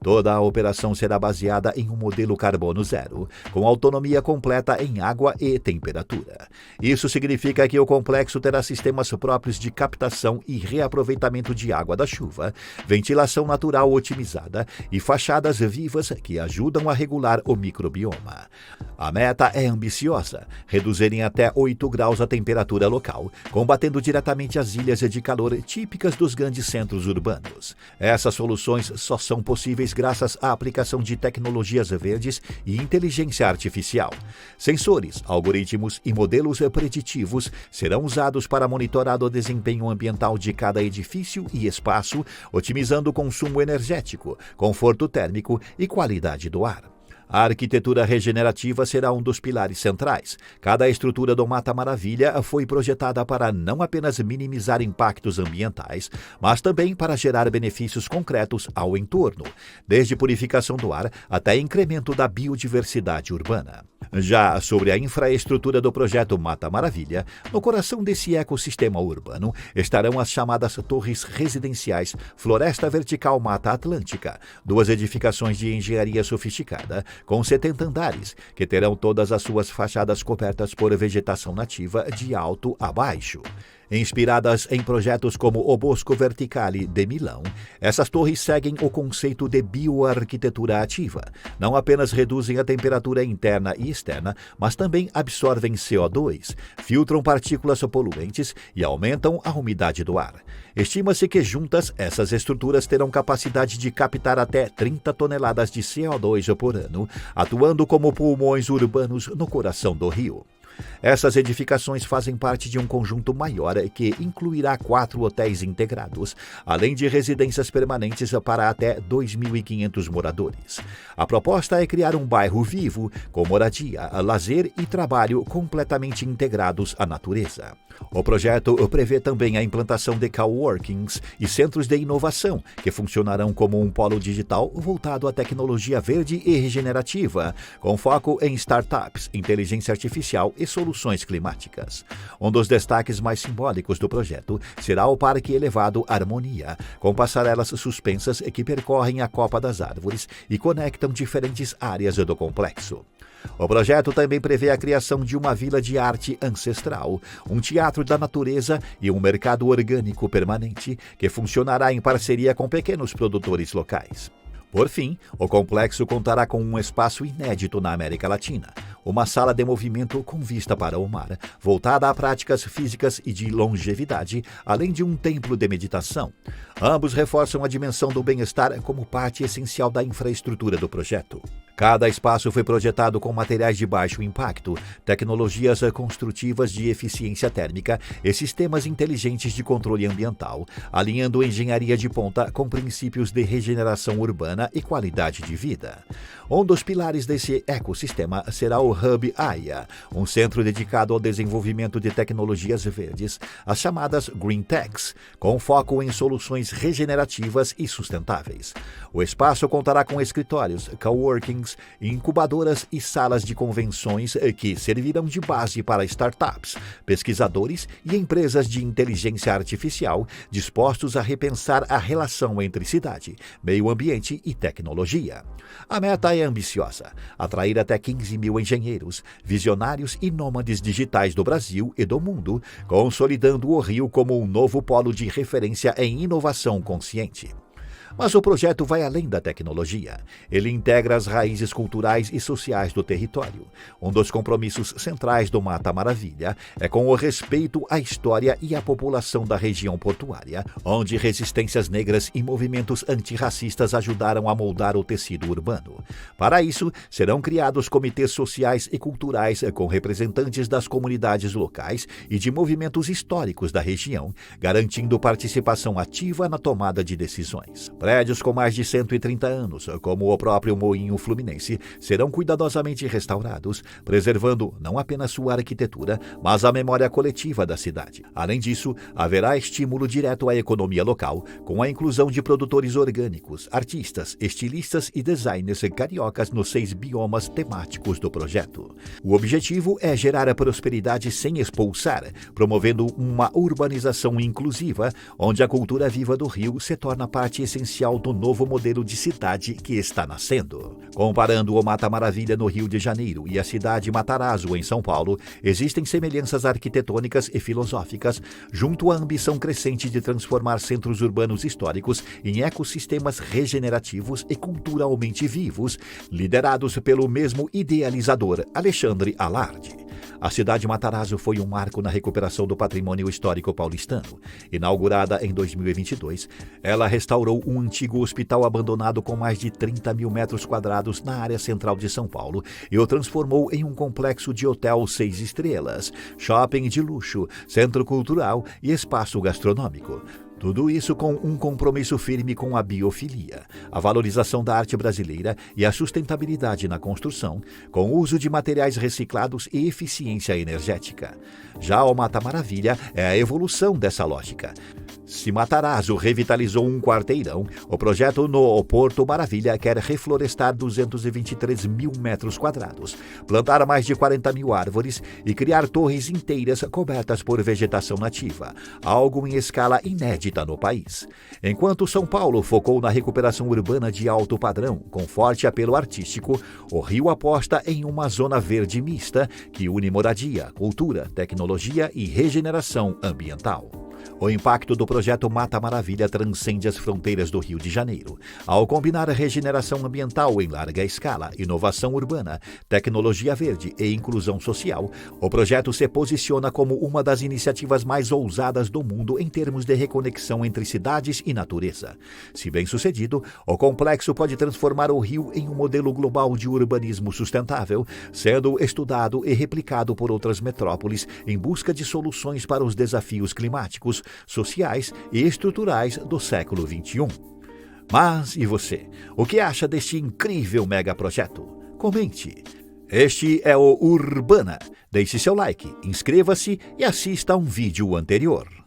Toda a operação será baseada em um modelo carbono zero, com autonomia completa em água e temperatura. Isso significa que o complexo terá sistemas próprios de captação e reaproveitamento de água da chuva, ventilação natural otimizada e fachadas vivas que ajudam a regular o microbioma. A meta é ambiciosa: reduzir em até 8 graus a temperatura local, combatendo diretamente as ilhas de calor típicas dos grandes centros urbanos. Essas soluções só são possíveis sustentáveis graças à aplicação de tecnologias verdes e inteligência artificial. Sensores, algoritmos e modelos preditivos serão usados para monitorar o desempenho ambiental de cada edifício e espaço, otimizando o consumo energético, conforto térmico e qualidade do ar. A arquitetura regenerativa será um dos pilares centrais. Cada estrutura do Mata Maravilha foi projetada para não apenas minimizar impactos ambientais, mas também para gerar benefícios concretos ao entorno, desde purificação do ar até incremento da biodiversidade urbana. Já sobre a infraestrutura do projeto Mata Maravilha, no coração desse ecossistema urbano estarão as chamadas torres residenciais Floresta Vertical Mata Atlântica, 2 edificações de engenharia sofisticada, com 70 andares, que terão todas as suas fachadas cobertas por vegetação nativa de alto a baixo. Inspiradas em projetos como o Bosco Verticale de Milão, essas torres seguem o conceito de bioarquitetura ativa. Não apenas reduzem a temperatura interna e externa, mas também absorvem CO2, filtram partículas poluentes e aumentam a umidade do ar. Estima-se que juntas, essas estruturas terão capacidade de captar até 30 toneladas de CO2 por ano, atuando como pulmões urbanos no coração do Rio. Essas edificações fazem parte de um conjunto maior que incluirá 4 hotéis integrados, além de residências permanentes para até 2.500 moradores. A proposta é criar um bairro vivo, com moradia, lazer e trabalho completamente integrados à natureza. O projeto prevê também a implantação de coworkings e centros de inovação, que funcionarão como um polo digital voltado à tecnologia verde e regenerativa, com foco em startups, inteligência artificial e soluções climáticas. Um dos destaques mais simbólicos do projeto será o Parque Elevado Harmonia, com passarelas suspensas que percorrem a copa das árvores e conectam diferentes áreas do complexo. O projeto também prevê a criação de uma vila de arte ancestral, um teatro da natureza e um mercado orgânico permanente que funcionará em parceria com pequenos produtores locais. Por fim, o complexo contará com um espaço inédito na América Latina, uma sala de movimento com vista para o mar, voltada a práticas físicas e de longevidade, além de um templo de meditação. Ambos reforçam a dimensão do bem-estar como parte essencial da infraestrutura do projeto. Cada espaço foi projetado com materiais de baixo impacto, tecnologias construtivas de eficiência térmica e sistemas inteligentes de controle ambiental, alinhando engenharia de ponta com princípios de regeneração urbana e qualidade de vida. Um dos pilares desse ecossistema será o Hub AIA, um centro dedicado ao desenvolvimento de tecnologias verdes, as chamadas Green Techs, com foco em soluções regenerativas e sustentáveis. O espaço contará com escritórios, coworkings, incubadoras e salas de convenções que servirão de base para startups, pesquisadores e empresas de inteligência artificial dispostos a repensar a relação entre cidade, meio ambiente e tecnologia. A meta é ambiciosa: atrair até 15.000 engenheiros, visionários e nômades digitais do Brasil e do mundo, consolidando o Rio como um novo polo de referência em inovação consciente. Mas o projeto vai além da tecnologia. Ele integra as raízes culturais e sociais do território. Um dos compromissos centrais do Mata Maravilha é com o respeito à história e à população da região portuária, onde resistências negras e movimentos antirracistas ajudaram a moldar o tecido urbano. Para isso, serão criados comitês sociais e culturais com representantes das comunidades locais e de movimentos históricos da região, garantindo participação ativa na tomada de decisões. Prédios com mais de 130 anos, como o próprio Moinho Fluminense, serão cuidadosamente restaurados, preservando não apenas sua arquitetura, mas a memória coletiva da cidade. Além disso, haverá estímulo direto à economia local, com a inclusão de produtores orgânicos, artistas, estilistas e designers cariocas nos 6 biomas temáticos do projeto. O objetivo é gerar a prosperidade sem expulsar, promovendo uma urbanização inclusiva, onde a cultura viva do Rio se torna parte essencial do novo modelo de cidade que está nascendo. Comparando o Mata Maravilha no Rio de Janeiro e a cidade Matarazzo em São Paulo, existem semelhanças arquitetônicas e filosóficas, junto à ambição crescente de transformar centros urbanos históricos em ecossistemas regenerativos e culturalmente vivos, liderados pelo mesmo idealizador, Alexandre Alarde. A cidade de Matarazzo foi um marco na recuperação do patrimônio histórico paulistano. Inaugurada em 2022, ela restaurou um antigo hospital abandonado com mais de 30 mil metros quadrados na área central de São Paulo e o transformou em um complexo de hotel 6 estrelas, shopping de luxo, centro cultural e espaço gastronômico. Tudo isso com um compromisso firme com a biofilia, a valorização da arte brasileira e a sustentabilidade na construção, com o uso de materiais reciclados e eficiência energética. Já o Mata Maravilha é a evolução dessa lógica. Se Matarazzo revitalizou um quarteirão, o projeto no Porto Maravilha quer reflorestar 223 mil metros quadrados, plantar mais de 40 mil árvores e criar torres inteiras cobertas por vegetação nativa, algo em escala inédita no país. Enquanto São Paulo focou na recuperação urbana de alto padrão, com forte apelo artístico, o Rio aposta em uma zona verde mista que une moradia, cultura, tecnologia e regeneração ambiental. O impacto do projeto Mata Maravilha transcende as fronteiras do Rio de Janeiro. Ao combinar a regeneração ambiental em larga escala, inovação urbana, tecnologia verde e inclusão social, o projeto se posiciona como uma das iniciativas mais ousadas do mundo em termos de reconexão entre cidades e natureza. Se bem sucedido, o complexo pode transformar o Rio em um modelo global de urbanismo sustentável, sendo estudado e replicado por outras metrópoles em busca de soluções para os desafios climáticos, sociais e estruturais do século XXI. Mas e você? O que acha deste incrível megaprojeto? Comente. Este é o Urbana. Deixe seu like, inscreva-se e assista a um vídeo anterior.